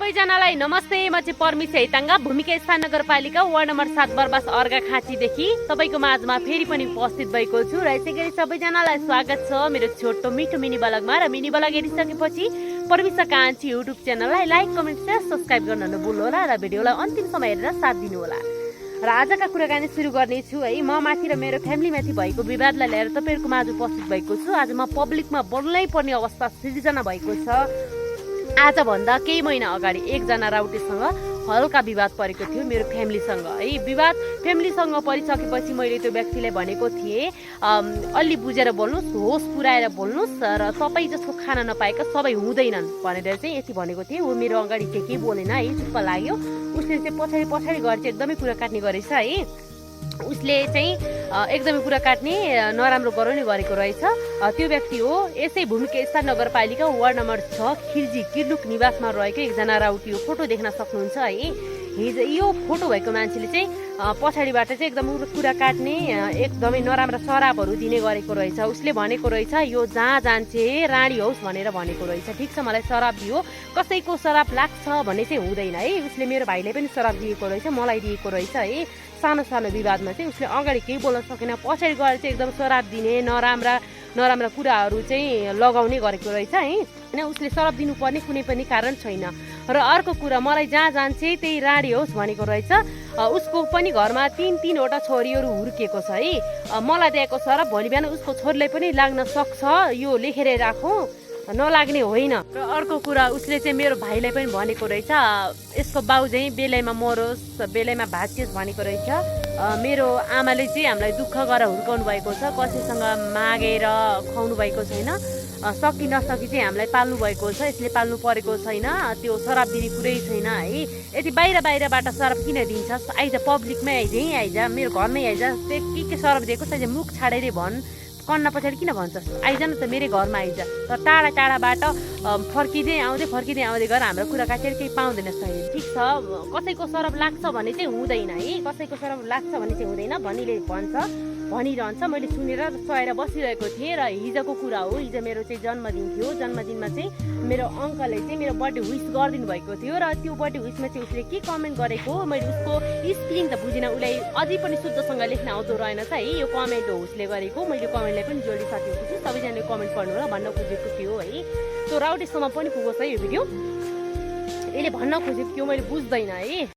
सबैजनालाई नमस्ते। म चाहिँ परमिस हैताङ्गा, भूमिका स्थान नगरपालिका वार्ड नम्बर 7 बरबास अर्घा खाँचीदेखि तपाईँको माझमा फेरि पनि उपस्थित भएको छु र यसै गरी सबैजनालाई स्वागत छ मेरो छोटो मिठो मिनी ब्लगमा। र मिनी ब्लग हेरिसकेपछि परमिस कान्छी युट्युब च्यानललाई लाइक कमेन्ट शेयर सब्स्क्राइब गर्न नभुल्नु होला र भिडियोलाई अन्तिमसम्म हेरेर साथ दिनु होला। र आजका कुराकानी सुरु गर्नेछु है। म माथि र मेरो फ्यामिलीमाथि भएको विवादलाई लिएर तपाईँहरूको माझ उपस्थित भएको छु। आज म पब्लिकमा बोल्नै पर्ने अवस्था सिर्जना भएको छ। आजभन्दा केही महिना अगाडि एकजना राउटेसँग हल्का विवाद परेको थियो मेरो फ्यामिलीसँग है। विवाद फ्यामिलीसँग परिसकेपछि मैले त्यो व्यक्तिलाई भनेको थिएँ अलि बुझेर बोल्नुहोस्, होस पुऱ्याएर बोल्नुहोस् र तपाईँ जस्तो खान नपाएका सबै हुँदैनन् भनेर चाहिँ यति भनेको थिएँ। ऊ मेरो अगाडि चाहिँ केही बोलेन है, चुप्प लाग्यो। उसले चाहिँ पछाडि पछाडि गएर चाहिँ एकदमै कुरा काट्ने गरेछ है। उसले चाहिँ एकदमै कुरा काट्ने नराम्रो गराउने गरेको रहेछ। त्यो व्यक्ति हो यसै भूमिका स्थान नगरपालिका वार्ड नम्बर 6 खिर्जी किर्लुक निवासमा रहेको एकजना राउटी हो। फोटो देख्न सक्नुहुन्छ है। हिजो यो फोटो भएको मान्छेले चाहिँ पछाडिबाट चाहिँ एकदम कुरा काट्ने एकदमै नराम्रा शराबहरू दिने गरेको रहेछ। उसले भनेको रहेछ यो जहाँ जान्छे रानी होस् भनेर भनेको रहेछ। ठिक छ, मलाई शराब दियो, कसैको शराब लाग्छ भन्ने चाहिँ हुँदैन है। उसले मेरो भाइले पनि शराब दिएको रहेछ, मलाई दिएको रहेछ है। सानो सानो विवादमा चाहिँ उसले अगाडि केही बोल्न सकेन, पछाडि गएर चाहिँ एकदम शराब दिने नराम्रा कुराहरू चाहिँ लगाउने गरेको रहेछ है। होइन, उसले शराब दिनुपर्ने कुनै पनि कारण छैन। र अर्को कुरा, मलाई जहाँ जान्छे त्यही राडी होस् भनेको रहेछ। उसको पनि घरमा तीनवटा छोरीहरू हुर्किएको छ है। मलाई दिएको शराब भोलि बिहान उसको छोरीलाई पनि लाग्न सक्छ, यो लेखेर राखौँ, नलाग्ने होइन। र अर्को कुरा, उसले चाहिँ मेरो भाइलाई पनि भनेको रहेछ यसको बाउ चाहिँ बेलैमा मरोस्, बेलैमा भाँचियोस् भनेको रहेछ। मेरो आमाले चाहिँ हामीलाई दुःख गरेर हुर्काउनु भएको छ, कसैसँग मागेर खुवाउनु भएको छैन, सकि नसकी चाहिँ हामीलाई पाल्नु भएको छ, यसले पाल्नु परेको छैन, त्यो शराब दिने कुरै छैन है। यति बाहिरबाट शराब किन दिन्छस्, आइज पब्लिकमै आइज, यहीँ आइज, मेरो घरमै आइज, के शराब दिएको छ मुख छाडेरै भन्, कन्न पछाडि किन भन्छस्, आइज न त मेरो घरमा आइज। तर टाढाबाट फर्किँदै आउँदै गएर हाम्रो कुरा काटेर केही पाउँदैन सही। ठिक छ, कसैको शराब लाग्छ भने चाहिँ हुँदैन है, कसैको शराब लाग्छ भने चाहिँ हुँदैन भनिरहन्छ। मैले सुनेर सहेर बसिरहेको थिएँ। र हिजोको कुरा हो, हिजो मेरो चाहिँ जन्मदिन थियो। जन्मदिनमा चाहिँ मेरो अङ्कलले चाहिँ मेरो बर्थडे विस गरिदिनु भएको थियो। र त्यो बर्थडे विसमा चाहिँ उसले के कमेन्ट गरेको मैले उसको स्पेलिङ त बुझिनँ, उसलाई अझै पनि शुद्धसँग लेख्न आउँदो रहेनछ है। यो कमेन्ट हो उसले गरेको, मैले कमेन्टलाई पनि जोडिसकेको छु, सबैजनाले कमेन्ट गर्नु र भन्न खोजेको थियो है। त्यो राउटेसम्म पनि पुगोस् है यो भिडियो, यसले भन्न खोजेको थियो, मैले बुझ्दैन है।